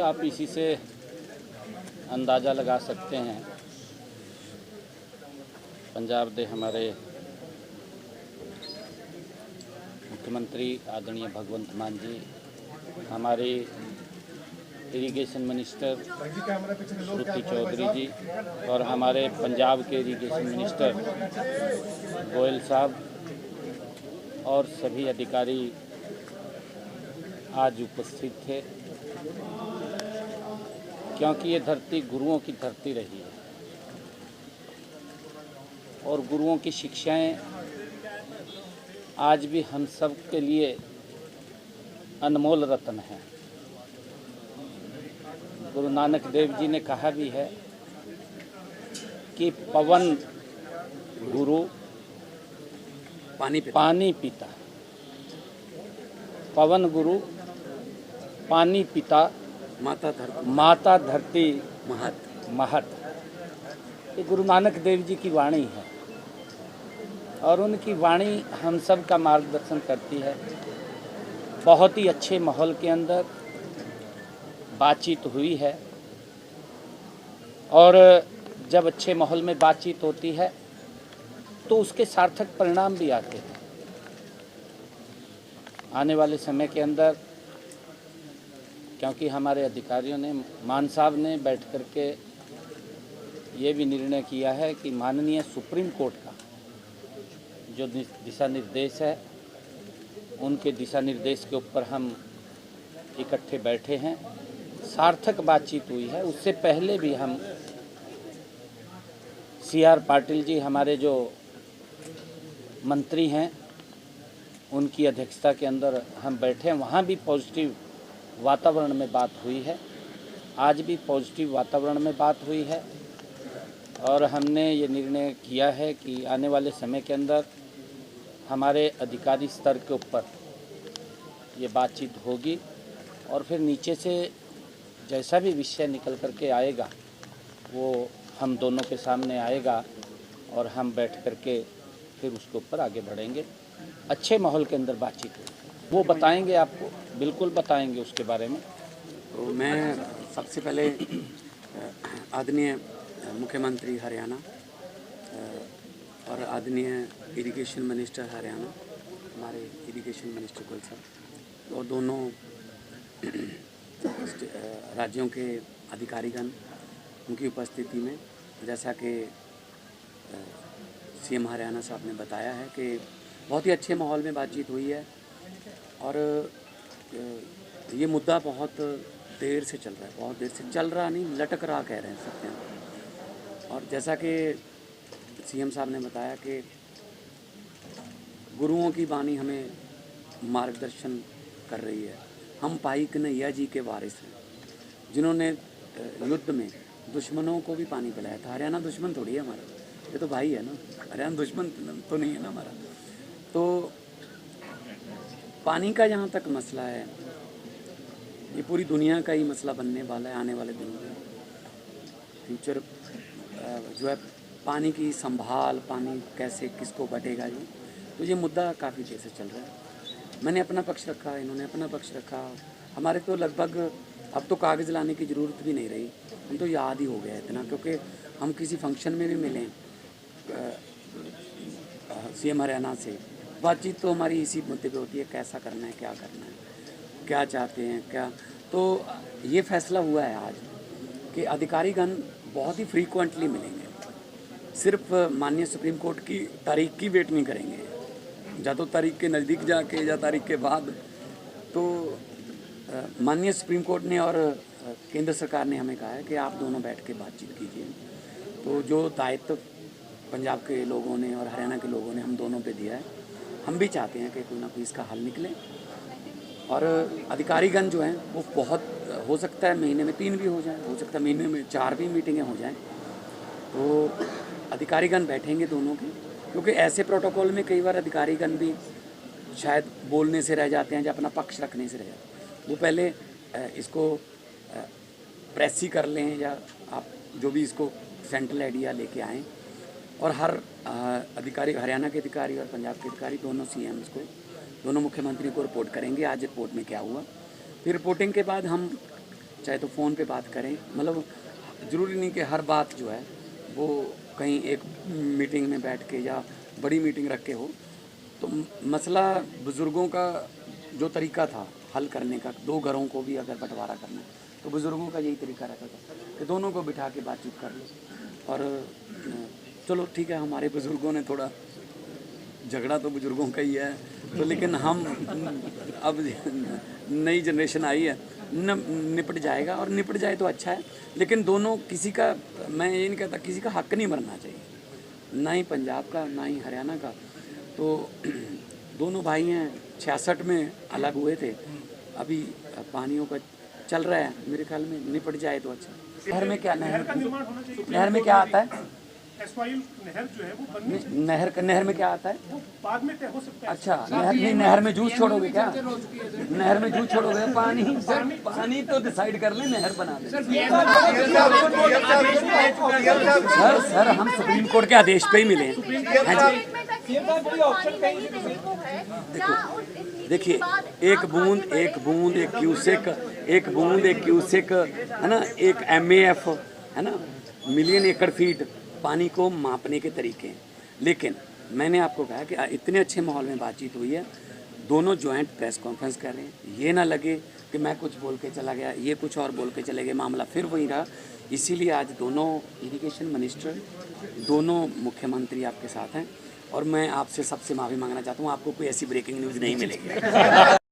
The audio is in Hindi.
आप इसी से अंदाज़ा लगा सकते हैं। पंजाब दे हमारे मुख्यमंत्री आदरणीय भगवंत मान जी, हमारे इरिगेशन मिनिस्टर श्रुति चौधरी जी और हमारे पंजाब के इरिगेशन मिनिस्टर गोयल साहब और सभी अधिकारी आज उपस्थित थे, क्योंकि ये धरती गुरुओं की धरती रही है और गुरुओं की शिक्षाएं आज भी हम सब के लिए अनमोल रत्न हैं। गुरु नानक देव जी ने कहा भी है कि पवन गुरु पानी पिता, पवन गुरु पानी पिता माता धरती महत। ये गुरु नानक देव जी की वाणी है और उनकी वाणी हम सब का मार्गदर्शन करती है। बहुत ही अच्छे माहौल के अंदर बातचीत हुई है और जब अच्छे माहौल में बातचीत होती है तो उसके सार्थक परिणाम भी आते हैं। आने वाले समय के अंदर, क्योंकि हमारे अधिकारियों ने, मान साहब ने बैठ कर के ये भी निर्णय किया है कि माननीय सुप्रीम कोर्ट का जो दिशा निर्देश है, उनके दिशा निर्देश के ऊपर हम इकट्ठे बैठे हैं। सार्थक बातचीत हुई है। उससे पहले भी हम CR पाटिल जी, हमारे जो मंत्री हैं, उनकी अध्यक्षता के अंदर हम बैठे हैं। वहाँ भी पॉजिटिव वातावरण में बात हुई है। आज भी पॉजिटिव वातावरण में बात हुई है और हमने ये निर्णय किया है कि आने वाले समय के अंदर हमारे अधिकारी स्तर के ऊपर ये बातचीत होगी और फिर नीचे से जैसा भी विषय निकल कर के आएगा वो हम दोनों के सामने आएगा और हम बैठ कर के फिर उसके ऊपर आगे बढ़ेंगे। अच्छे माहौल के अंदर बातचीत होगी, वो बताएंगे आपको, बिल्कुल बताएंगे उसके बारे में। तो मैं सबसे पहले आदरणीय मुख्यमंत्री हरियाणा और आदरणीय इरिगेशन मिनिस्टर हरियाणा, हमारे इरिगेशन मिनिस्टर गोयल साहब और दोनों राज्यों के अधिकारीगण, उनकी उपस्थिति में, जैसा कि CM हरियाणा साहब ने बताया है कि बहुत ही अच्छे माहौल में बातचीत हुई है और ये मुद्दा बहुत देर से चल रहा है, बहुत देर से चल रहा नहीं, लटक रहा कह रहे हैं सकते हैं। और जैसा कि CM साहब ने बताया कि गुरुओं की वाणी हमें मार्गदर्शन कर रही है। हम पाई कन्हैया जी के वारिस हैं, जिन्होंने युद्ध में दुश्मनों को भी पानी पिलाया था। हरियाणा दुश्मन थोड़ी है हमारा, ये तो भाई है ना, हरियाणा दुश्मन तो नहीं है ना हमारा। तो पानी का जहाँ तक मसला है, ये पूरी दुनिया का ही मसला बनने वाला है आने वाले दिनों में। फ्यूचर जो है पानी की संभाल, पानी कैसे किसको बटेगा, तो ये मुद्दा काफ़ी देर से चल रहा है। मैंने अपना पक्ष रखा, इन्होंने अपना पक्ष रखा। हमारे तो लगभग अब तो कागज़ लाने की ज़रूरत भी नहीं रही, हम तो याद ही हो गया इतना, क्योंकि हम किसी फंक्शन में भी मिले CM हरियाणा से, बातचीत तो हमारी इसी मुद्दे पे होती है, कैसा करना है, क्या करना है, क्या चाहते हैं, क्या। तो ये फैसला हुआ है आज कि अधिकारीगण बहुत ही फ्रीक्वेंटली मिलेंगे, सिर्फ माननीय सुप्रीम कोर्ट की तारीख की वेट नहीं करेंगे, या तो तारीख के नज़दीक जाके या तारीख के बाद। तो माननीय सुप्रीम कोर्ट ने और केंद्र सरकार ने हमें कहा है कि आप दोनों बैठ के बातचीत कीजिए। तो जो दायित्व पंजाब के लोगों ने और हरियाणा के लोगों ने हम दोनों पे दिया है, हम भी चाहते हैं कि कोई ना कोई इसका हल निकले। और अधिकारीगण जो हैं वो बहुत, हो सकता है महीने में 3 भी हो जाए, हो सकता है महीने में 4 भी मीटिंगें हो जाएं। तो अधिकारीगण बैठेंगे दोनों के, क्योंकि ऐसे प्रोटोकॉल में कई बार अधिकारीगण भी शायद बोलने से रह जाते हैं या अपना पक्ष रखने से रह जाते हैं। वो पहले इसको प्रेस ही कर लें, या आप जो भी इसको सेंट्रल आइडिया लेके आएँ। और हर अधिकारी, हरियाणा के अधिकारी और पंजाब के अधिकारी, दोनों CMs को, दोनों मुख्यमंत्री को रिपोर्ट करेंगे आज रिपोर्ट में क्या हुआ। फिर रिपोर्टिंग के बाद हम चाहे तो फ़ोन पे बात करें, मतलब ज़रूरी नहीं कि हर बात जो है वो कहीं एक मीटिंग में बैठ के या बड़ी मीटिंग रख के हो। तो मसला बुज़ुर्गों का जो तरीका था हल करने का, दो घरों को भी अगर बंटवारा करना है तो बुज़ुर्गों का यही तरीका रहता था कि दोनों को बिठा के बातचीत कर लो। और चलो ठीक है, हमारे बुज़ुर्गों ने थोड़ा, झगड़ा तो बुज़ुर्गों का ही है, तो लेकिन हम अब नई जनरेशन आई है, निपट जाएगा, और निपट जाए तो अच्छा है। लेकिन दोनों, किसी का, मैं ये नहीं कहता किसी का हक नहीं मरना चाहिए, ना ही पंजाब का ना ही हरियाणा का। तो दोनों भाई हैं, 66 में अलग हुए थे, अभी पानियों का चल रहा है, मेरे ख्याल में निपट जाए तो अच्छा। नहर में क्या, नहर में क्या आता है? नहर जो है वो बननी, नहर में क्या आता है? वो बाद में तय हो सकता है। अच्छा, नहर में जूस छोड़ोगे क्या? नहर में जूस छोड़ोगे? पानी तो डिसाइड कर ले, नहर बना दे। सर हम सुप्रीम कोर्ट के आदेश पे ही मिले हैं। हाँ जी, देखिए, एक बूंद एक क्यूसेक है ना, एक MAF है ना, मिलियन एकड़ फीट पानी को मापने के तरीके हैं। लेकिन मैंने आपको कहा कि इतने अच्छे माहौल में बातचीत हुई है, दोनों जॉइंट प्रेस कॉन्फ्रेंस कर रहे हैं, ये ना लगे कि मैं कुछ बोल के चला गया, ये कुछ और बोल के चले गए, मामला फिर वही रहा। इसीलिए आज दोनों इरिगेशन मिनिस्टर, दोनों मुख्यमंत्री आपके साथ हैं, और मैं आपसे सबसे माफ़ी मांगना चाहता हूँ, आपको कोई ऐसी ब्रेकिंग न्यूज़ नहीं मिलेगी।